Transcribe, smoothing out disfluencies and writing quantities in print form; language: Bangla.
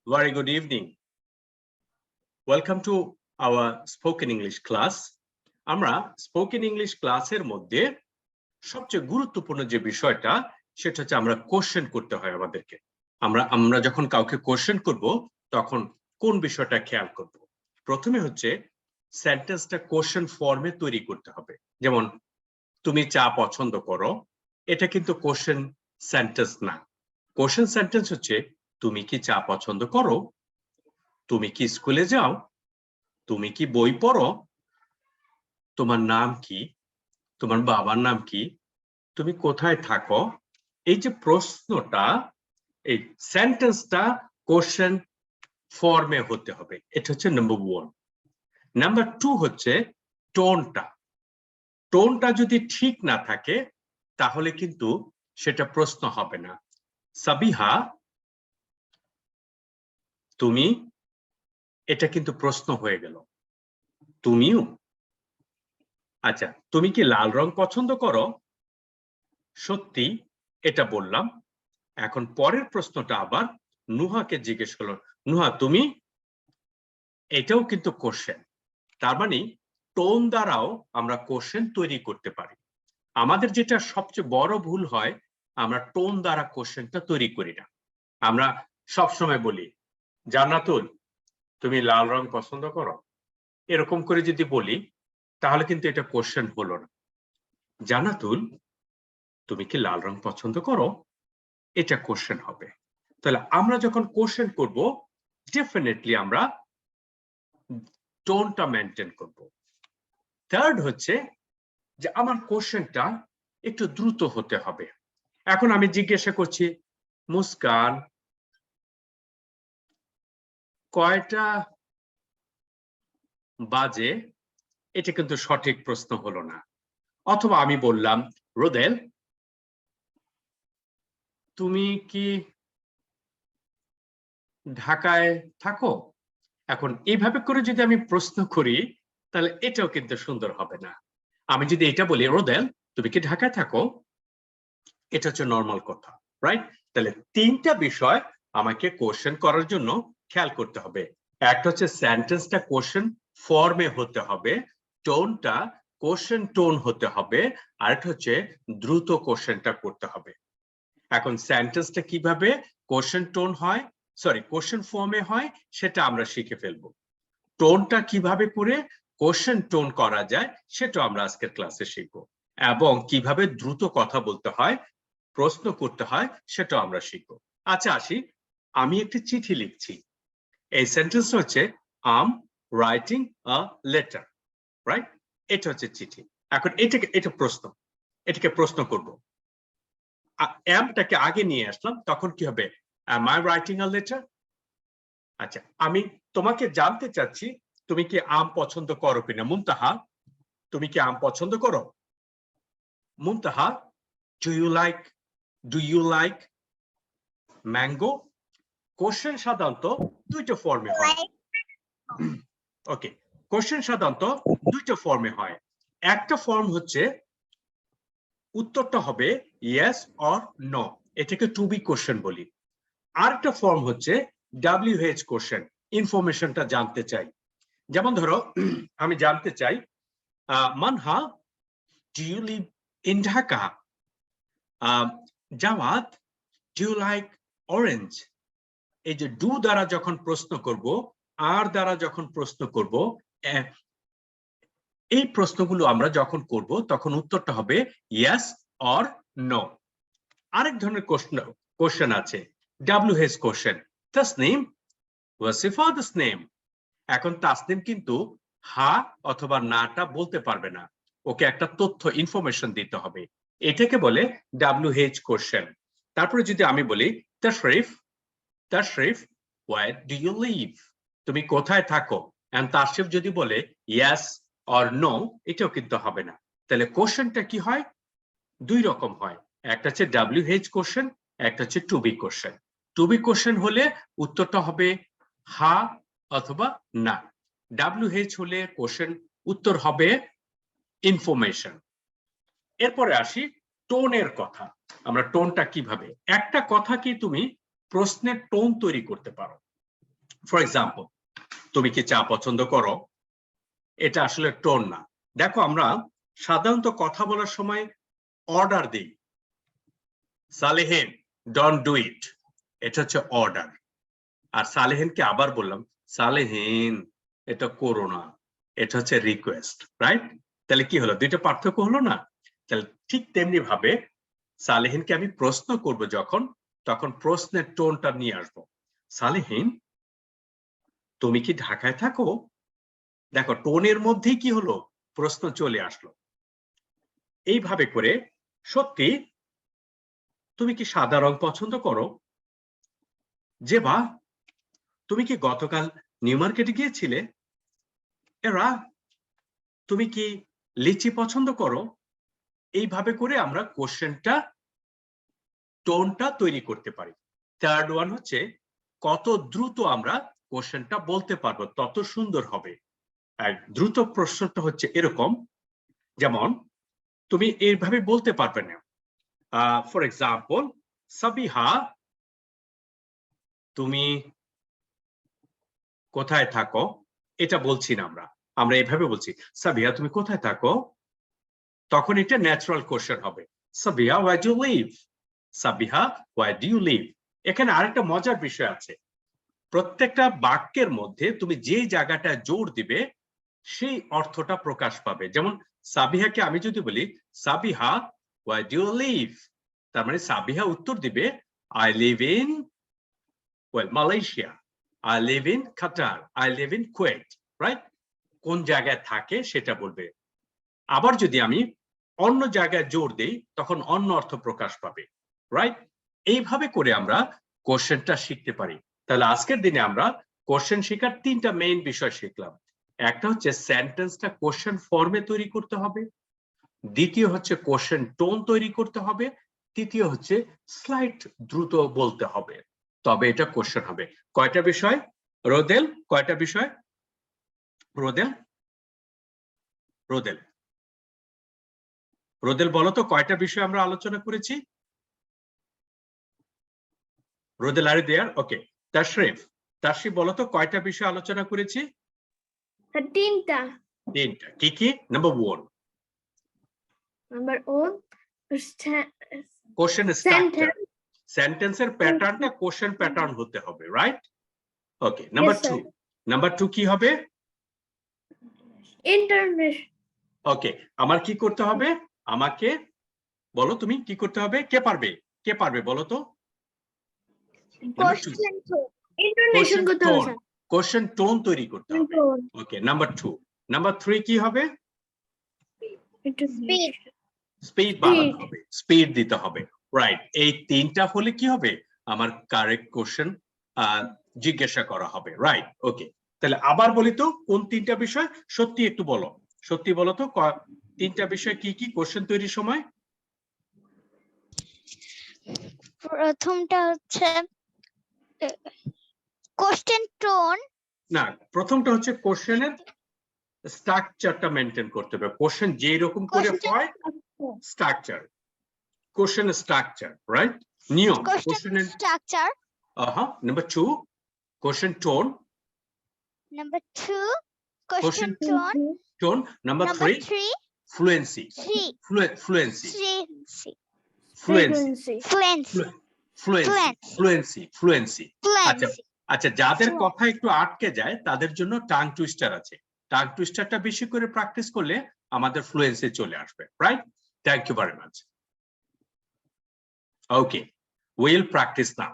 Very good evening. Welcome to our spoken English class. আমরা স্পোকেন ইংলিশ ক্লাসের মধ্যে সবচেয়ে গুরুত্বপূর্ণ যে বিষয়টা সেটা হচ্ছে আমরা কোশ্চেন করতে হয় আমাদেরকে। আমরা যখন কাউকে কোশ্চেন করব তখন কোন বিষয়টা খেয়াল করব। প্রথমে হচ্ছে সেন্টেন্সটা কোশ্চেন ফর্মে তৈরি করতে হবে। যেমন তুমি চা পছন্দ করো, এটা কিন্তু কোশ্চেন সেন্টেন্স না। কোশ্চেন সেন্টেন্স হচ্ছে তুমি কি চা পছন্দ করো, তুমি কি স্কুলে যাও, তুমি কি বই পড়ো, তোমার নাম কি, তোমার বাবার নাম কি, তুমি কোথায় থাকো। এই যে প্রশ্নটা, এই সেন্টেন্সটা কোশ্চেন ফর্মে হতে হবে। এটা হচ্ছে নাম্বার 1। নাম্বার 2 হচ্ছে টোনটা। টোনটা যদি ঠিক না থাকে তাহলে কিন্তু সেটা প্রশ্ন হবে না। সাবিহা তুমি, এটা কিন্তু প্রশ্ন হয়ে গেল। তুমিও, আচ্ছা তুমি কি লাল রং পছন্দ করো, সত্যি এটা বললাম। এখন পরের প্রশ্নটা আবার নুহাকে জিজ্ঞেস করলো, নুহা তুমি, এটাও কিন্তু কোশ্চেন। তার মানে টোন দ্বারাও আমরা কোশ্চেন তৈরি করতে পারি। আমাদের যেটা সবচেয়ে বড় ভুল হয়, আমরা টোন দ্বারা কোশ্চেনটা তৈরি করি না। আমরা সবসময় বলি জান্নাতুল তুমি লাল রং পছন্দ করো, এরকম করে যদি বলি তাহলে কিন্তু এটা কোশ্চেন হলো না। জান্নাতুল তুমি কি লাল রং পছন্দ করো, এটা কোশ্চেন হবে। তাহলে আমরা যখন কোশ্চেন করব ডেফিনেটলি আমরা টোনটা মেনটেন করব। থার্ড হচ্ছে যে আমার কোশ্চেনটা একটু দ্রুত হতে হবে। এখন আমি জিজ্ঞাসা করছি মুস্কান কয়টা বাজে, এটা কিন্তু সঠিক প্রশ্ন হলো না। অথবা আমি বললাম রোদেল তুমি কি ঢাকায় থাকো। এখন এইভাবে করে যদি আমি প্রশ্ন করি তাহলে এটাও কিন্তু সুন্দর হবে না। আমি যদি এটা বলি রোদেল তুমি কি ঢাকায় থাকো, এটা হচ্ছে নর্মাল কথা, রাইট? তাহলে তিনটা বিষয় আমাকে কোশ্চেন করার জন্য খেয়াল করতে হবে। একটা হচ্ছে সেন্টেন্সটা কোশ্চেন ফর্মে হতে হবে, টোনটা কোশ্চেন টোন হতে হবে, আর একটা হচ্ছে দ্রুত কোশ্চেনটা করতে হবে। এখন সেন্টেন্সটা কিভাবে কোশ্চেন টোন হয়, সরি কোশ্চেন ফর্মে হয় সেটা আমরা শিখে ফেলবো। টোনটা কিভাবে করে কোশ্চেন টোন করা যায় সেটা আমরা আজকের ক্লাসে শিখবো, এবং কিভাবে দ্রুত কথা বলতে হয়, প্রশ্ন করতে হয় সেটা আমরা শিখবো। আচ্ছা আসি, আমি একটি চিঠি লিখছি। এই সেন্টেন্স হচ্ছে আম রাইটিং আ লেটার, রাইট? এটা হচ্ছে চিঠি। এখন এটা প্রশ্ন, এটাকে প্রশ্ন করব। আমটাকে আগে নিয়ে আসলাম, তখন কি হবে? am I writing a letter? আচ্ছা আমি তোমাকে জানতে চাচ্ছি তুমি কি আম পছন্দ করো কিনা। মুনতাহা তুমি কি আম পছন্দ করো? মুনতাহা do you like mango? Question সাধারণত দুইটা ফর্মে হয়। ওকে, কোশ্চেন সাধারণত দুইটা ফর্মে হয়। একটা ফর্ম হচ্ছে উত্তরটা হবে ইয়েস অর নো, এটাকে টু বি কোশ্চেন বলি। আরেকটা ফর্ম হচ্ছে WH কোশ্চেন, ইনফরমেশনটা জানতে চাই। যেমন ধরো আমি জানতে চাই Manha do you live in Dhaka, Jawat do you like orange. এই যে ডু দ্বারা যখন প্রশ্ন করব, আর দ্বারা যখন প্রশ্ন করব, এই প্রশ্নগুলো আমরা যখন করব তখন উত্তরটা হবে ইয়েস অর নো। আরেক ধরনের কোশ্চেন আছে WH question, Tasnim what's your fathers name. এখন তাসনিম কিন্তু হা অথবা নাটা বলতে পারবে না, ওকে একটা তথ্য ইনফরমেশন দিতে হবে, এটাকে বলে WH কোশ্চেন। তারপরে যদি আমি বলি Tashrif where do you live, তুমি কোথায় থাকো, এন্ড তাশরিফ যদি বলে ইয়েস অর নো, এটাও কিন্তু হবে না। তাহলে কোশ্চেনটা কি হয়? দুই রকম হয়, একটা হচ্ছে WH কোশ্চেন, একটা হচ্ছে to be question. To be question হলে উত্তরটা হবে হা অথবা না। WH হলে কোশ্চেন উত্তর হবে ইনফরমেশন। এরপরে আসি টোনের কথা। আমরা টোনটা কিভাবে, একটা কথা কি তুমি প্রশ্নের টোন তৈরি করতে পারো। ফর এক্সাম্পল, তুমি কি চা পছন্দ করো? এটা আসলে টোন না। দেখো, আমরা সাধারণত কথা বলার সময় অর্ডার দিই, সালেহিন ডোন্ট ডু ইট, এটা হচ্ছে অর্ডার। আর সালেহিনকে আবার বললাম, সালেহিন এটা করো না, এটা হচ্ছে রিকোয়েস্ট, রাইট? তাহলে কি হলো, দুইটা পার্থক্য হলো না? তাহলে ঠিক তেমনি ভাবে সালেহিনকে আমি প্রশ্ন করব যখন, তখন প্রশ্নের টোনটা নিয়ে আসবো। সালেহিন, তুমি কি ঢাকায় থাকো? দেখো, টোনের মধ্যেই কি হলো, প্রশ্ন চলে আসলো। এইভাবে করে, সত্যি তুমি কি সাদা রং পছন্দ করো? জেবা, তুমি কি গতকাল নিউ মার্কেটে গিয়েছিলে? এরা, তুমি কি লিচি পছন্দ করো? এইভাবে করে আমরা কোশ্চেনটা, টোনটা তৈরি করতে পারি। থার্ড ওয়ান হচ্ছে, কত দ্রুত আমরা কোশ্চেনটা বলতে পারবো তত সুন্দর হবে। আর দ্রুত প্রশ্নটা হচ্ছে এরকম, যেমন তুমি এইভাবে বলতে পারবে না। ফর এক্সাম্পল, সাবিহা, তুমি কোথায় থাকো? এটা বলছি না, আমরা এইভাবে বলছি, সাবিহা তুমি কোথায় থাকো? তখন এটা ন্যাচারাল কোশ্চেন হবে, Sabiha where do you live? Sabiha where do you live? এখানে আরেকটা মজার বিষয় আছে, প্রত্যেকটা বাক্যের মধ্যে তুমি যে জায়গাটা জোর দিবে সেই অর্থটা প্রকাশ পাবে। যেমন সাবিহাকে আমি যদি বলি, Sabiha where do you live, তার মানে সাবিহা উত্তর দিবে, I live in Malaysia, I live in Qatar, I live in Kuwait, right? কোন জায়গায় থাকে সেটা বলবে। আবার যদি আমি অন্য জায়গায় জোর দেই, তখন অন্য অর্থ প্রকাশ পাবে, রাইট? এইভাবে করে আমরা কোশ্চেনটা শিখতে পারি। তাহলে আজকের দিনে আমরা কোশ্চেন শেখার তিনটা মেইন বিষয় শিখলাম। একটা হচ্ছে সেন্টেন্সটা কোশ্চেন ফর্মে তৈরি করতে হবে, দ্বিতীয় হচ্ছে কোশ্চেন টোন তৈরি করতে হবে, তৃতীয় হচ্ছে স্লাইট দ্রুত বলতে হবে, তবে এটা কোশ্চেন হবে। কয়টা বিষয় রোদেল? কয়টা বিষয় রোদেল? রোদেল রোদেল বলো তো, কয়টা বিষয় আমরা আলোচনা করেছি? রোদেল, আর দেয়ার? ওকে। তাশরিফ, তাশরিফ বলো তো, কয়টা বিষয় আলোচনা করেছি? তিনটা। তিনটা। কি কি? Number one, number one, question structure, সেন্টেন্সের প্যাটার্নটা কোশ্চেন প্যাটার্ন হতে হবে, রাইট? ওকে। নাম্বার টু, নাম্বার টু কি হবে? ইন্টারনেশন। ওকে, আমার কি করতে হবে? আমাকে বলো, তুমি কি করতে হবে? কে পারবে? কে পারবে বলো তো? কোশ্চেন টোন, ইন্টারনেশন করতে হবে স্যার। কোশ্চেন টোন তৈরি করতে হবে। Okay. Number two. Number three কি হবে? স্পিড। স্পিড বাড়াতে হবে, স্পিড দিতে হবে, রাইট? এই তিনটা হলে কি হবে, আমার কারেক্ট কোশ্চেন জিজ্ঞাসা করা হবে, রাইট? ওকে। তাহলে আবার বলি তো, কোন তিনটা বিষয়? সত্যি একটু বলো, সত্যি বলো তো, তিনটা বিষয় কি কি কোশ্চেন তৈরির সময়? প্রথমটা হচ্ছে কোশ্চেন টোন। না, প্রথমটা হচ্ছে কোশ্চেনের স্ট্রাকচারটা মেনটেন করতে হবে। কোশ্চেন যেই রকম করে হয়, স্ট্রাকচার, কোশ্চেন স্ট্রাকচার, রাইট? নিয়ম কোশ্চেনের structure. Number two, question tone. Number two, question tone. Tone. Number three, fluency. Fluency. Fluency. Fluency. Fluency. আচ্ছা, আচ্ছা, যাদের কথা একটু আটকে যায় তাদের জন্য টাং টুইস্টার আছে। টাং টুইস্টারটা বেশি করে প্র্যাকটিস করলে আমাদের ফ্লুয়েন্সি চলে আসবে, right? Thank you very much. Okay, will practice now.